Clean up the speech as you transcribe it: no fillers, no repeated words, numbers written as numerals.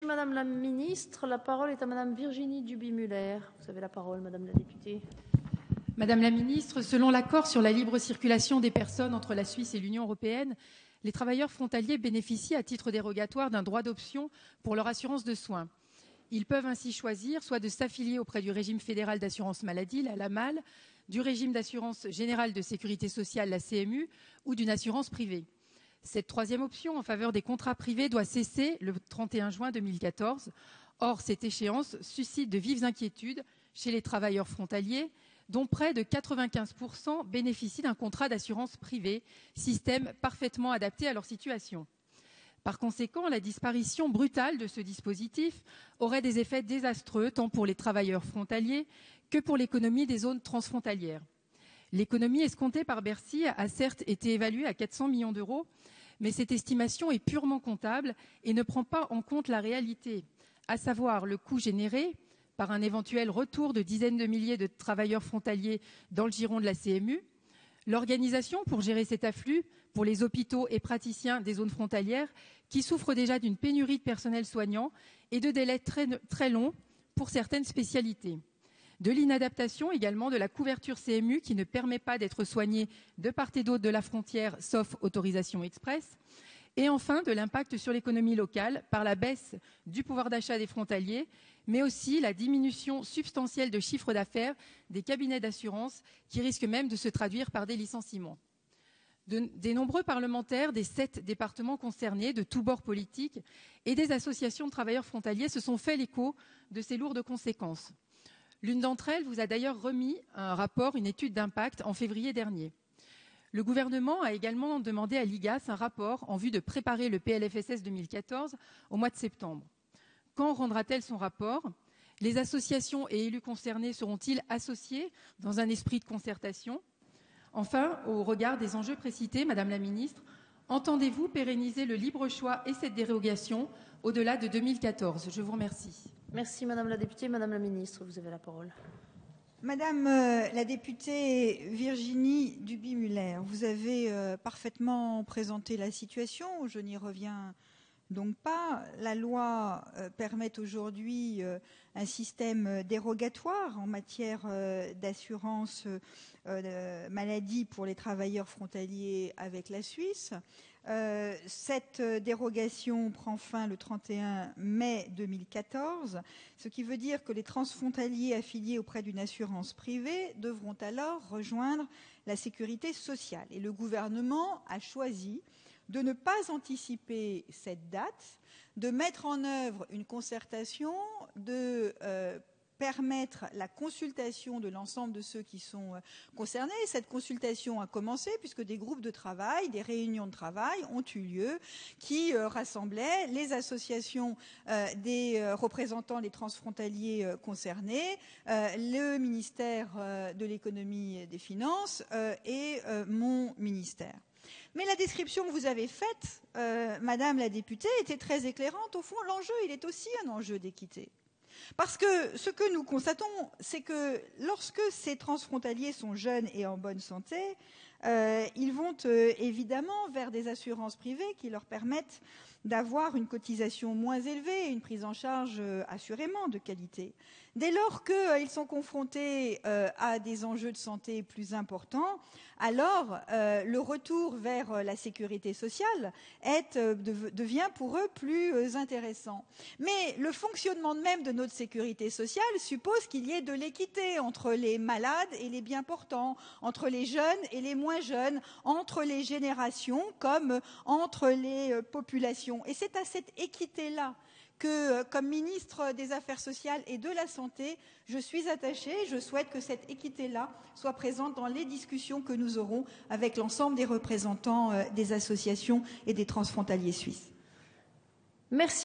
Madame la Ministre. La parole est à Madame Virginie Duby-Muller. Vous avez la parole, Madame la députée. Madame la Ministre, selon l'accord sur la libre circulation des personnes entre la Suisse et l'Union européenne, les travailleurs frontaliers bénéficient à titre dérogatoire d'un droit d'option pour leur assurance de soins. Ils peuvent ainsi choisir soit de s'affilier auprès du régime fédéral d'assurance maladie, la LAMAL, du régime d'assurance générale de sécurité sociale, la CMU, ou d'une assurance privée. Cette troisième option en faveur des contrats privés doit cesser le 31 juin 2014. Or, cette échéance suscite de vives inquiétudes chez les travailleurs frontaliers, dont près de 95% bénéficient d'un contrat d'assurance privée, système parfaitement adapté à leur situation. Par conséquent, la disparition brutale de ce dispositif aurait des effets désastreux tant pour les travailleurs frontaliers que pour l'économie des zones transfrontalières. L'économie escomptée par Bercy a certes été évaluée à 400 millions d'euros, mais cette estimation est purement comptable et ne prend pas en compte la réalité, à savoir le coût généré par un éventuel retour de dizaines de milliers de travailleurs frontaliers dans le giron de la CMU, l'organisation pour gérer cet afflux pour les hôpitaux et praticiens des zones frontalières qui souffrent déjà d'une pénurie de personnel soignant et de délais très longs pour certaines spécialités. De l'inadaptation également de la couverture CMU qui ne permet pas d'être soigné de part et d'autre de la frontière sauf autorisation express. Et enfin, de l'impact sur l'économie locale par la baisse du pouvoir d'achat des frontaliers, mais aussi la diminution substantielle de chiffre d'affaires des cabinets d'assurance qui risquent même de se traduire par des licenciements. Des nombreux parlementaires des 7 départements concernés, de tous bords politiques, et des associations de travailleurs frontaliers se sont fait l'écho de ces lourdes conséquences. L'une d'entre elles vous a d'ailleurs remis un rapport, une étude d'impact en février dernier. Le gouvernement a également demandé à l'IGAS un rapport en vue de préparer le PLFSS 2014 au mois de septembre. Quand rendra-t-elle son rapport? Les associations et élus concernés seront-ils associés dans un esprit de concertation? Enfin, au regard des enjeux précités, Madame la Ministre, entendez-vous pérenniser le libre choix et cette dérogation au-delà de 2014? Je vous remercie. Merci Madame la députée. Madame la Ministre, vous avez la parole. Madame la députée Virginie Duby-Muller, vous avez parfaitement présenté la situation, je n'y reviens donc pas. La loi permet aujourd'hui un système dérogatoire en matière d'assurance maladie pour les travailleurs frontaliers avec la Suisse. Cette dérogation prend fin le 31 mai 2014, ce qui veut dire que les transfrontaliers affiliés auprès d'une assurance privée devront alors rejoindre la sécurité sociale. Et le gouvernement a choisi de ne pas anticiper cette date, de mettre en œuvre une concertation, de permettre la consultation de l'ensemble de ceux qui sont concernés. Cette consultation a commencé puisque des groupes de travail, des réunions de travail ont eu lieu qui rassemblaient les associations des représentants des transfrontaliers concernés, le ministère de l'économie et des finances et mon ministère. Mais la description que vous avez faite, Madame la députée, était très éclairante. Au fond, l'enjeu, il est aussi un enjeu d'équité. Parce que ce que nous constatons, c'est que lorsque ces transfrontaliers sont jeunes et en bonne santé, ils vont évidemment vers des assurances privées qui leur permettent d'avoir une cotisation moins élevée et une prise en charge assurément de qualité. Dès lors qu'ils sont confrontés à des enjeux de santé plus importants, alors le retour vers la sécurité sociale devient pour eux plus intéressant. Mais le fonctionnement même de notre sécurité sociale suppose qu'il y ait de l'équité entre les malades et les bien portants, entre les jeunes et les moins jeunes, entre les générations comme entre les populations. Et c'est à cette équité-là que, comme ministre des Affaires sociales et de la Santé, je suis attachée. Je souhaite que cette équité-là soit présente dans les discussions que nous aurons avec l'ensemble des représentants des associations et des transfrontaliers suisses. Merci.